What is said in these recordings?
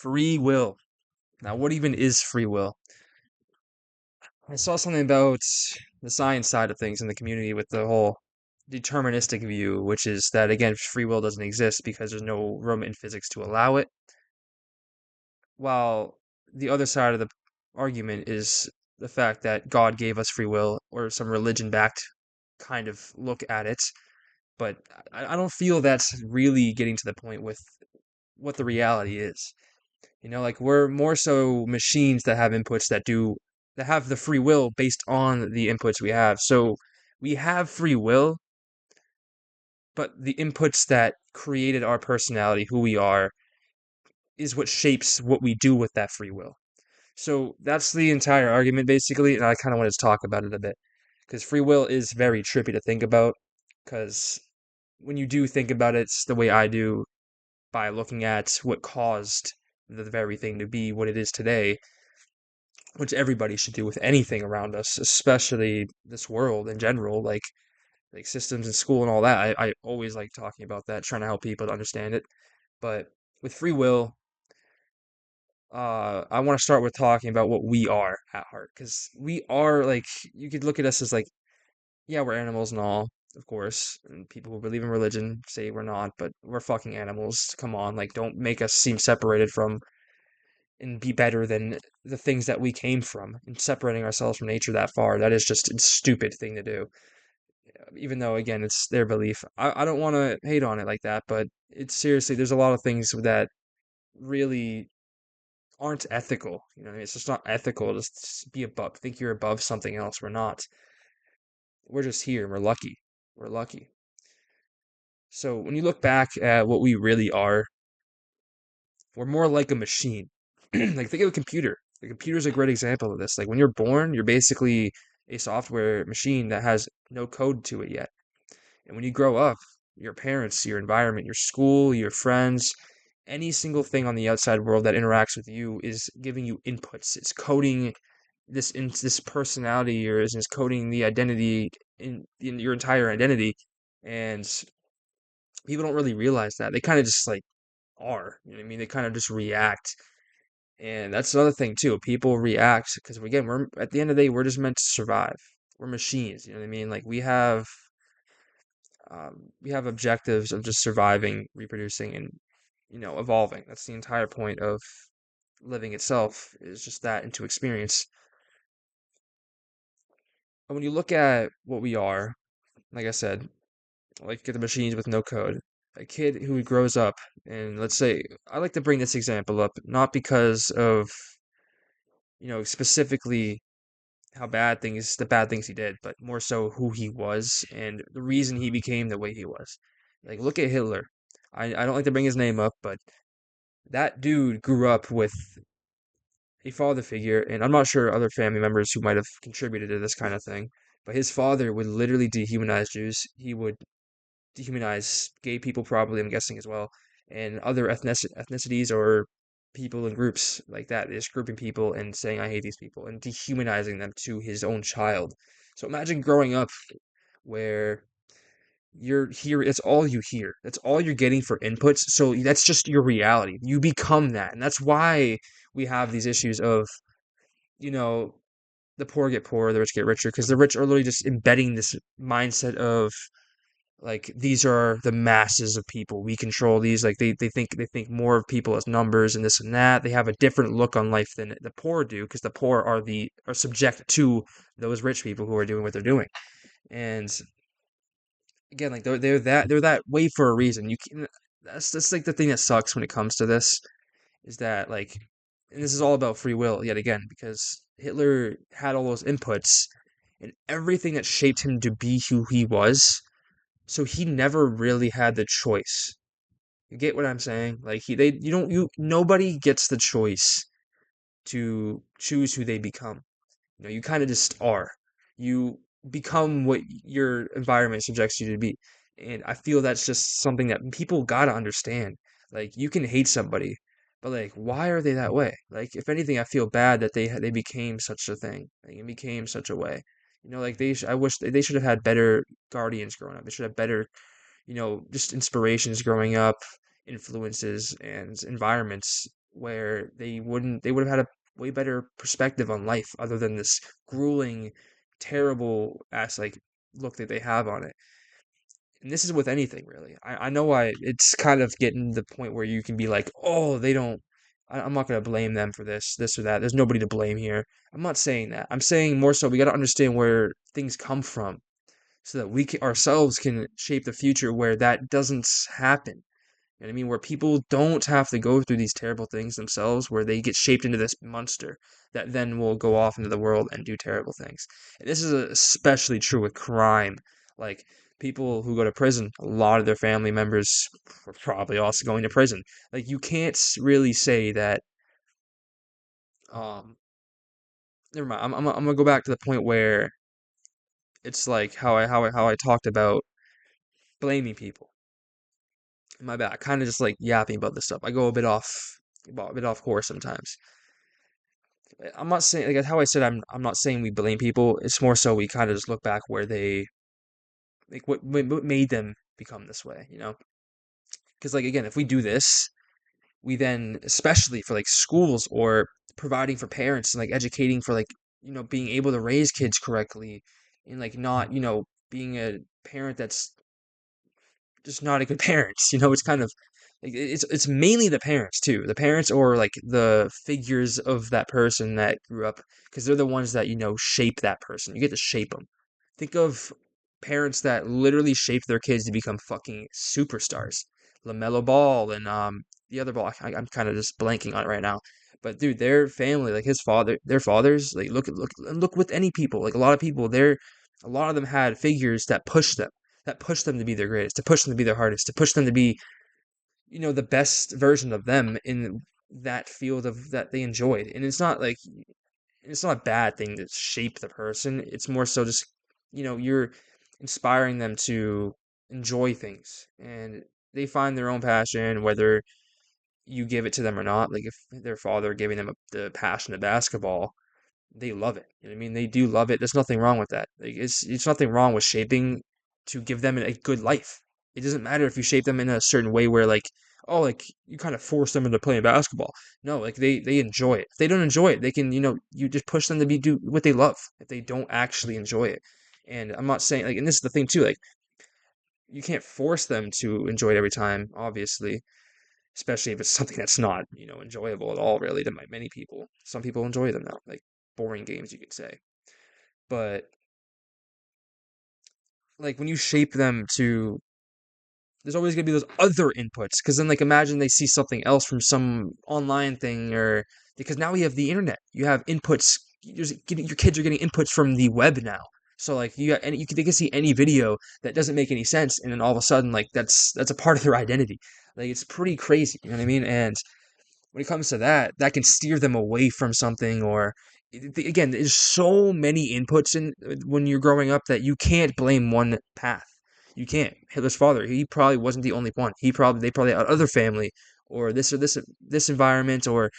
Free will. Now, what even is free will? I saw something about the science side of things in the community with the whole deterministic view, which is that, again, free will doesn't exist because there's no room in physics to allow it. While the other side of the argument is the fact that God gave us free will, or some religion backed kind of look at it. But I don't feel that's really getting to the point with what the reality is. Like we're more so machines that have inputs that have the free will based on the inputs we have. So we have free will, but the inputs that created our personality, who we are, is what shapes what we do with that free will. So that's the entire argument basically, and I kind of want to talk about it a bit because free will is very trippy to think about because when you do think about it, it's the way I do by looking at what caused the very thing to be what it is today, which everybody should do with anything around us, especially this world in general, like systems in school and all that. I always like talking about that, trying to help people to understand it. But with free will, I want to start with talking about what we are at heart, because we are like you could look at us as like, yeah, we're animals and all, of course, and people who believe in religion say we're not, but we're fucking animals. Come on, like don't make us seem separated from and be better than the things that we came from and separating ourselves from nature that far. That is just a stupid thing to do. Even though, again, it's their belief. I don't want to hate on it like that, but it's seriously, there's a lot of things that really aren't ethical. It's just not ethical to be above, think you're above something else. We're not. We're just here. We're lucky. We're lucky. So when you look back at what we really are, we're more like a machine. Like think of a computer. The computer's a great example of this. Like when you're born, you're basically a software machine that has no code to it yet. And when you grow up, your parents, your environment, your school, your friends, any single thing on the outside world that interacts with you is giving you inputs. It's coding this personality of yours, and it's coding the identity in your entire identity. And people don't really realize that. They kind of just like are. You know what I mean? They kind of just react. And that's another thing too. People react because again, we're at the end of the day, we're just meant to survive. We're machines. You know what I mean? Like we have objectives of just surviving, reproducing, and evolving. That's the entire point of living itself is just that and to experience. And when you look at what we are, like I said, like get the machines with no code. A kid who grows up, and let's say I like to bring this example up, not because of specifically the bad things he did, but more so who he was and the reason he became the way he was. Like, look at Hitler. I don't like to bring his name up, but that dude grew up with a father figure, and I'm not sure other family members who might have contributed to this kind of thing, but his father would literally dehumanize Jews. He would dehumanize gay people, probably, I'm guessing as well, and other ethnicities or people in groups like that, just grouping people and saying, I hate these people, and dehumanizing them to his own child. So imagine growing up where you're here, it's all you hear, that's all you're getting for inputs. So that's just your reality. You become that. And that's why we have these issues of, you know, the poor get poorer, the rich get richer, because the rich are literally just embedding this mindset of like these are the masses of people we control these, like they think more of people as numbers and this and that. They have a different look on life than the poor do because the poor are subject to those rich people who are doing what they're doing. And again, like they're that way for a reason. You can That's like the thing that sucks when it comes to this is that like, and this is all about free will yet again, because Hitler had all those inputs and everything that shaped him to be who he was, so he never really had the choice. You get what I'm saying? Like he they you don't you nobody gets the choice to choose who they become. You kind of just are. You become what your environment subjects you to be. And I feel that's just something that people gotta understand. Like you can hate somebody, but like why are they that way? Like if anything, I feel bad that they became such a thing. Like it became such a way. Like I wish they should have had better guardians growing up. They should have better, just inspirations growing up, influences and environments where they would have had a way better perspective on life other than this grueling, terrible ass like look that they have on it. And this is with anything really. I know it's kind of getting to the point where you can be like, oh, they don't. I'm not gonna blame them for this or that. There's nobody to blame here. I'm not saying that. I'm saying more so we got to understand where things come from so that ourselves can shape the future where that doesn't happen. You know what I mean? Where people don't have to go through these terrible things themselves, where they get shaped into this monster that then will go off into the world and do terrible things. And this is especially true with crime. Like people who go to prison, a lot of their family members are probably also going to prison. Like you can't really say that. Um, Never mind. I'm gonna go back to the point where it's like how I talked about blaming people. My bad. Kind of just like yapping about this stuff. I go a bit off course sometimes. I'm not saying like how I said I'm not saying we blame people. It's more so we kind of just look back where they like what made them become this way, you know? Because like again, if we do this, we then especially for like schools or providing for parents and like educating for like being able to raise kids correctly and like not being a parent that's just not a good parents. It's kind of like it's mainly the parents too. The parents or like the figures of that person that grew up because they're the ones that shape that person. You get to shape them. Think of parents that literally shape their kids to become fucking superstars. LaMelo Ball and the other ball. I'm kind of just blanking on it right now. But dude, their family, like his father, their fathers, like look with any people, like a lot of people, a lot of them had figures that push them to be their greatest, to push them to be their hardest, to push them to be, the best version of them in that field of that they enjoyed. And it's not a bad thing to shape the person. It's more so just, you're inspiring them to enjoy things and they find their own passion, whether you give it to them or not. Like if their father giving them the passion of basketball, they love it. You know what I mean? They do love it. There's nothing wrong with that. Like it's nothing wrong with shaping to give them a good life. It doesn't matter if you shape them in a certain way where like, oh, like you kind of force them into playing basketball. No, like they enjoy it. If they don't enjoy it, they can, you just push them to do what they love if they don't actually enjoy it. And I'm not saying like, and this is the thing too, like you can't force them to enjoy it every time, obviously, especially if it's something that's not, enjoyable at all, really, to many people. Some people enjoy them though, like boring games, you could say. But like when you shape them to, there's always gonna be those other inputs. Because then, like, imagine they see something else from some online thing, or because now we have the internet, you have inputs. Your kids are getting inputs from the web now. So like you got any, they can see any video that doesn't make any sense, and then all of a sudden, like that's a part of their identity. Like it's pretty crazy, you know what I mean? And when it comes to that, that can steer them away from something or again, there's so many inputs in when you're growing up that you can't blame one path. You can't. Hitler's father, he probably wasn't the only one. They probably had other family or this environment or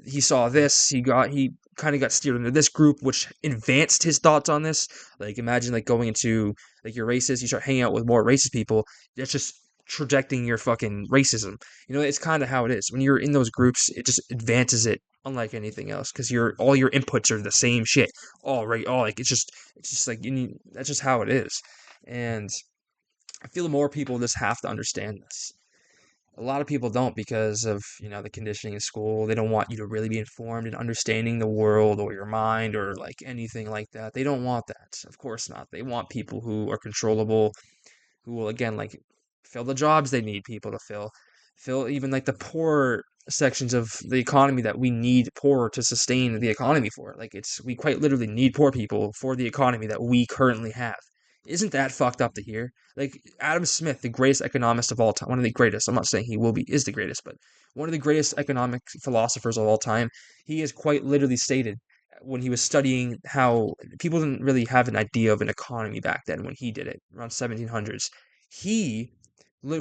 he saw this, he kind of got steered into this group which advanced his thoughts on this. Like imagine like going into like you're racist, you start hanging out with more racist people. That's just trajecting your fucking racism. It's kind of how it is when you're in those groups. It just advances it unlike anything else because all your inputs are the same shit. All right, all like it's just like that's just how it is. And I feel more people just have to understand this. A lot of people don't because of the conditioning in school. They don't want you to really be informed and understanding the world or your mind or like anything like that. They don't want that. Of course not. They want people who are controllable, who will again like fill the jobs they need people to fill even like the poor sections of the economy that we need poor to sustain the economy for. Like we quite literally need poor people for the economy that we currently have. Isn't that fucked up to hear? Like Adam Smith, the greatest economist of all time, one of the greatest. I'm not saying he will be is the greatest, but one of the greatest economic philosophers of all time. He has quite literally stated when he was studying how people didn't really have an idea of an economy back then when he did it around 1700s. He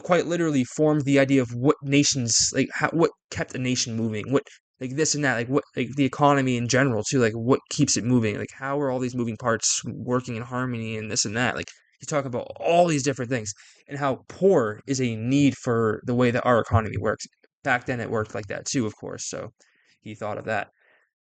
quite literally formed the idea of what nations like what kept a nation moving, what like this and that, like what like the economy in general too, like what keeps it moving, like how are all these moving parts working in harmony and this and that. Like he's talking about all these different things and how poor is a need for the way that our economy works. back then it worked like that too, of course. So he thought of that.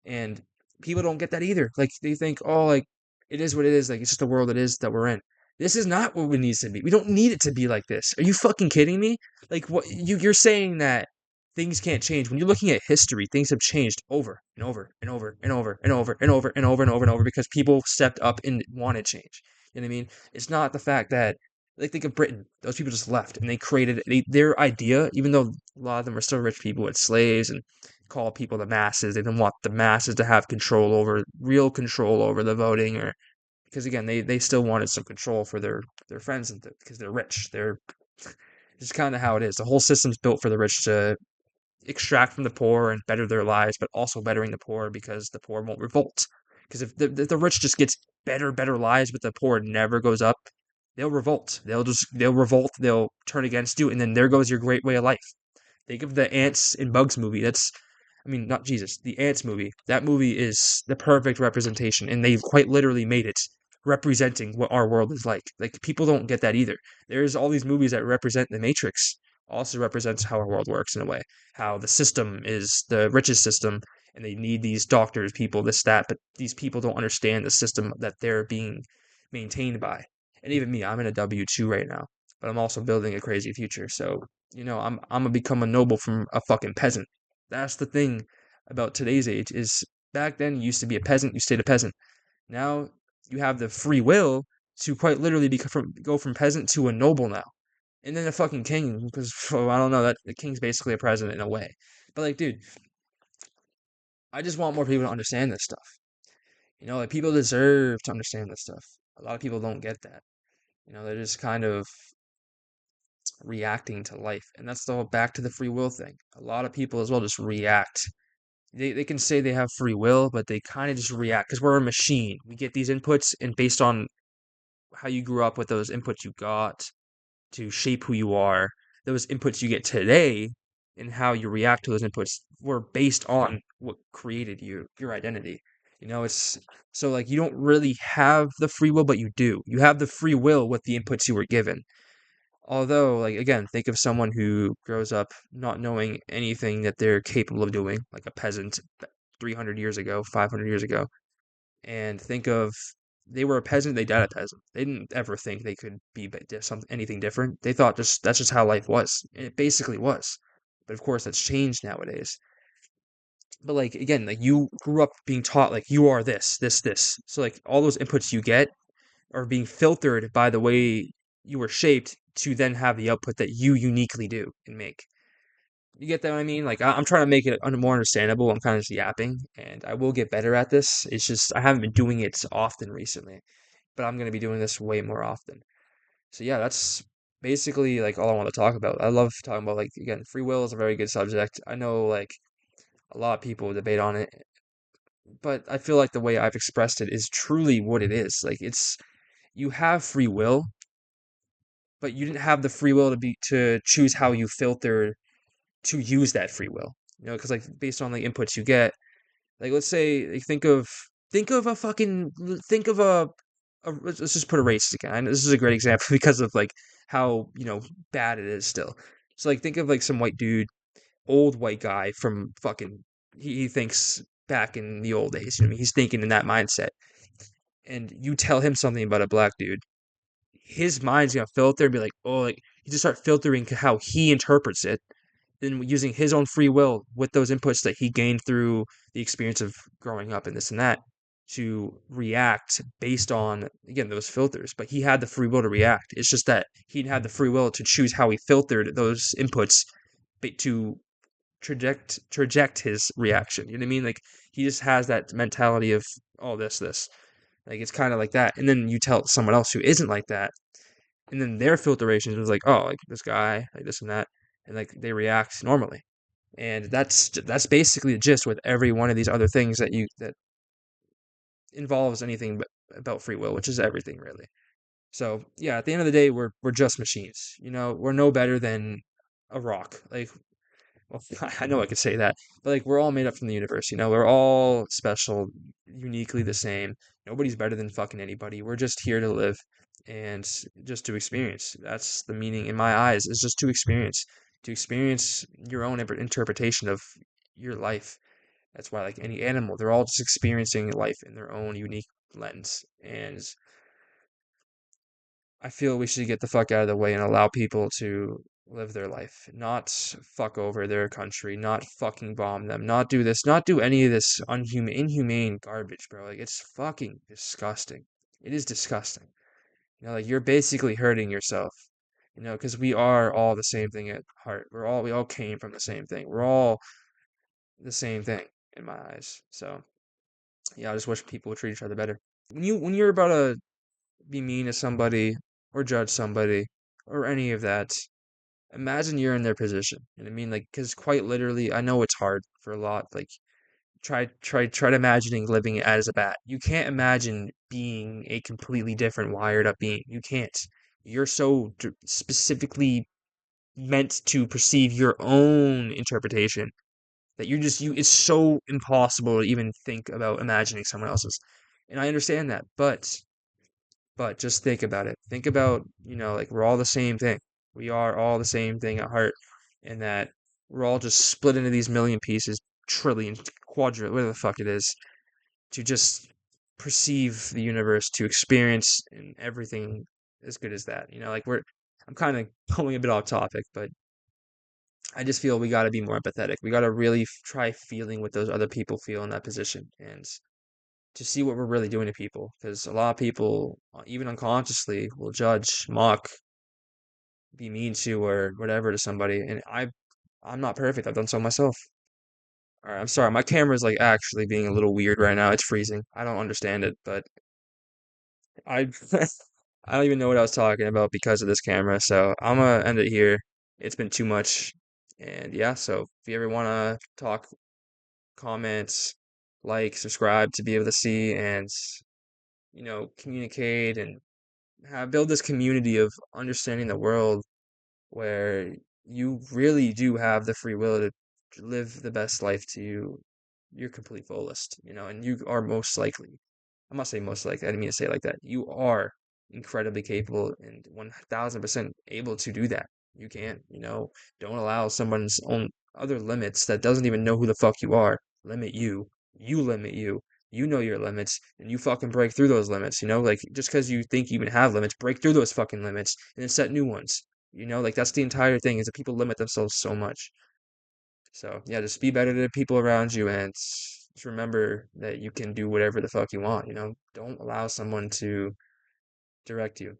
And people don't get that either. Like they think, oh, like it is what it is. Like it's just the world it is that we're in. This is not what it needs to be. We don't need it to be like this. Are you fucking kidding me? Like what you're saying that things can't change. When you're looking at history, things have changed over and over and over and over and over and over and over and over and over because people stepped up and wanted change. You know what I mean? It's not the fact that like think of Britain. Those people just left and they created their idea, even though a lot of them are still rich people with slaves and call people the masses. They didn't want the masses to have real control over the voting, or because again, they still wanted some control for their friends and because they're rich. They're it's kind of how it is. The whole system's built for the rich to extract from the poor and better their lives, but also bettering the poor because the poor won't revolt. Because if the rich just gets better lives, but the poor never goes up, they'll revolt. They'll revolt. They'll turn against you, and then there goes your great way of life. Think of the Ants and Bugs movie. I mean, not Jesus, the Ants movie. That movie is the perfect representation, and they've quite literally made it representing what our world is like. Like, people don't get that either. There's all these movies that represent the Matrix, also represents how our world works in a way. How the system is the richest system, and they need these doctors, people, this, that, but these people don't understand the system that they're being maintained by. And even me, I'm in a W-2 right now, but I'm also building a crazy future. So, I'm gonna become a noble from a fucking peasant. That's the thing about today's age is back then you used to be a peasant, you stayed a peasant. Now you have the free will to quite literally go from peasant to a noble now. And then a fucking king, because I don't know, that the king's basically a president in a way. But like, dude, I just want more people to understand this stuff. Like people deserve to understand this stuff. A lot of people don't get that. They're just kind of reacting to life. And that's the whole back to the free will thing. A lot of people as well just react. They can say they have free will, but they kind of just react because we're a machine. We get these inputs, and based on how you grew up with those inputs you got to shape who you are, those inputs you get today and how you react to those inputs were based on what created your identity. It's so like you don't really have the free will, but you do. You have the free will with the inputs you were given. Although, like, again, think of someone who grows up not knowing anything that they're capable of doing, like a peasant 300 years ago, 500 years ago, and think of they were a peasant, they died a peasant. They didn't ever think they could be something anything different. They thought just that's just how life was. And it basically was. But of course, that's changed nowadays. But like again, like you grew up being taught like you are this, this, this. So like all those inputs you get are being filtered by the way you were shaped to then have the output that you uniquely do and make. You get that what I mean? Like I'm trying to make it more understandable. I'm kind of just yapping, and I will get better at this. It's just I haven't been doing it often recently, but I'm gonna be doing this way more often. So yeah, that's basically like all I want to talk about. I love talking about like again, free will is a very good subject. I know like a lot of people debate on it, but I feel like the way I've expressed it is truly what it is. Like it's you have free will, but you didn't have the free will to choose how you filter to use that free will. Because like based on the inputs you get, like let's say like, think of a fucking think of let's just put a race again. I know this is a great example because of like how bad it is still. So like think of like some white dude, old white guy from fucking he thinks back in the old days. What I mean? He's thinking in that mindset, and you tell him something about a black dude, his mind's gonna filter and be like, oh, like he just start filtering how he interprets it, then using his own free will with those inputs that he gained through the experience of growing up and this and that to react based on again those filters. But he had the free will to react. It's just that he had the free will to choose how he filtered those inputs to traject his reaction. You know what I mean? Like he just has that mentality of oh this. Like it's kind of like that. And then you tell someone else who isn't like that, and then their filtration is like, oh, like this guy, like this and that, and like they react normally. And that's basically the gist with every one of these other things that involves anything about free will, which is everything really. So yeah, at the end of the day, we're just machines. We're no better than a rock. Like, well, I know I could say that, but like we're all made up from the universe. We're all special, uniquely the same. Nobody's better than fucking anybody. We're just here to live and just to experience. That's the meaning in my eyes is just to experience. to experience your own interpretation of your life. That's why, like any animal, they're all just experiencing life in their own unique lens. And I feel we should get the fuck out of the way and allow people to live their life, not fuck over their country, not fucking bomb them, not do this, not do any of this inhumane garbage, bro. Like, it's fucking disgusting. It is disgusting. Like you're basically hurting yourself, because we are all the same thing at heart. We all came from the same thing. We're all the same thing in my eyes. So yeah, I just wish people would treat each other better. When you're about to be mean to somebody or judge somebody or any of that, imagine you're in their position. And I mean, like, because quite literally, I know it's hard for a lot. Like, try to imagining living as a bat. You can't imagine being a completely different wired up being. You can't. You're so specifically meant to perceive your own interpretation that it's so impossible to even think about imagining someone else's. And I understand that, but just think about it. Think about, like we're all the same thing. We are all the same thing at heart, and that we're all just split into these million pieces, trillion, quadrillion, whatever the fuck it is, to just perceive the universe, to experience and everything as good as that. Like I'm kind of going a bit off topic, but I just feel we got to be more empathetic. We got to really try feeling what those other people feel in that position and to see what we're really doing to people. Because a lot of people, even unconsciously, will judge, mock, be mean to, or whatever to somebody. And I'm not perfect. I've done so myself. All right, I'm sorry. My camera's like actually being a little weird right now. It's freezing. I don't understand it, but I I don't even know what I was talking about because of this camera. So I'm gonna end it here. It's been too much. And yeah, so if you ever want to talk, comment, like, subscribe to be able to see and communicate and build this community of understanding the world where you really do have the free will to live the best life to your complete fullest, and you are most likely, I'm not saying most likely, I didn't mean to say it like that. You are incredibly capable and 1000% able to do that. You can, don't allow someone's own other limits that doesn't even know who the fuck you are limit you. You limit you. You know your limits and you fucking break through those limits, like just because you think you even have limits, break through those fucking limits and then set new ones. Like that's the entire thing is that people limit themselves so much. So yeah, just be better to the people around you and just remember that you can do whatever the fuck you want. Don't allow someone to direct you.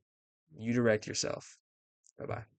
You direct yourself. Bye bye.